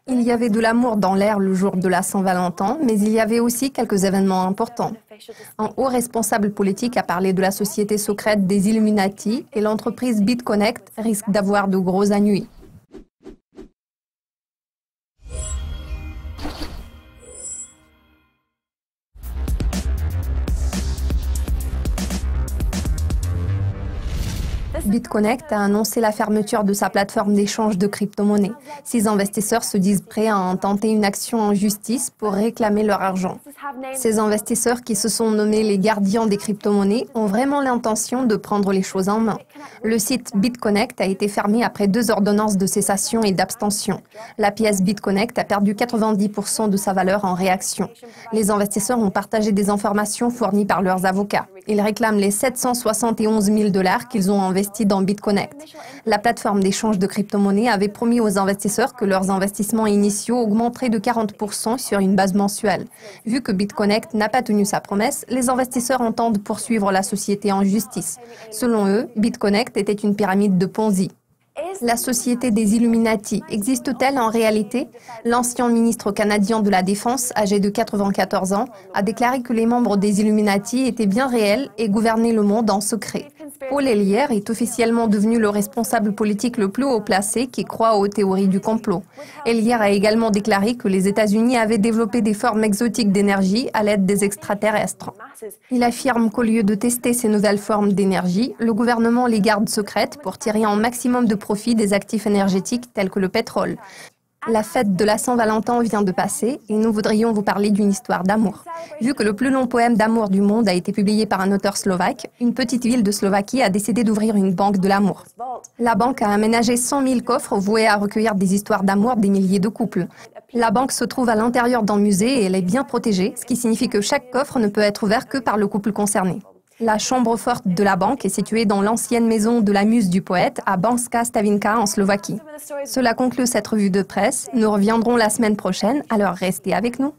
Il y avait de l'amour dans l'air le jour de la Saint-Valentin, mais il y avait aussi quelques événements importants. Un haut responsable politique a parlé de la société secrète des Illuminati et l'entreprise BitConnect risque d'avoir de gros ennuis. BitConnect a annoncé la fermeture de sa plateforme d'échange de crypto-monnaies. 6 investisseurs se disent prêts à intenter une action en justice pour réclamer leur argent. Ces investisseurs qui se sont nommés les gardiens des crypto-monnaies ont vraiment l'intention de prendre les choses en main. Le site BitConnect a été fermé après 2 ordonnances de cessation et d'abstention. La pièce BitConnect a perdu 90% de sa valeur en réaction. Les investisseurs ont partagé des informations fournies par leurs avocats. Ils réclament les 771 000 $ qu'ils ont investis dans BitConnect. La plateforme d'échange de crypto-monnaies avait promis aux investisseurs que leurs investissements initiaux augmenteraient de 40% sur une base mensuelle. Vu que BitConnect n'a pas tenu sa promesse, les investisseurs entendent poursuivre la société en justice. Selon eux, BitConnect était une pyramide de Ponzi. La société des Illuminati existe-t-elle en réalité? L'ancien ministre canadien de la Défense, âgé de 94 ans, a déclaré que les membres des Illuminati étaient bien réels et gouvernaient le monde en secret. Paul Hellyer est officiellement devenu le responsable politique le plus haut placé qui croit aux théories du complot. Hellyer a également déclaré que les États-Unis avaient développé des formes exotiques d'énergie à l'aide des extraterrestres. Il affirme qu'au lieu de tester ces nouvelles formes d'énergie, le gouvernement les garde secrètes pour tirer un maximum de profit des actifs énergétiques tels que le pétrole. La fête de la Saint-Valentin vient de passer et nous voudrions vous parler d'une histoire d'amour. Vu que le plus long poème d'amour du monde a été publié par un auteur slovaque, une petite ville de Slovaquie a décidé d'ouvrir une banque de l'amour. La banque a aménagé 100 000 coffres voués à recueillir des histoires d'amour des milliers de couples. La banque se trouve à l'intérieur d'un musée et elle est bien protégée, ce qui signifie que chaque coffre ne peut être ouvert que par le couple concerné. La chambre forte de la banque est située dans l'ancienne maison de la muse du poète à Banská Štiavnica en Slovaquie. Cela conclut cette revue de presse. Nous reviendrons la semaine prochaine, alors restez avec nous.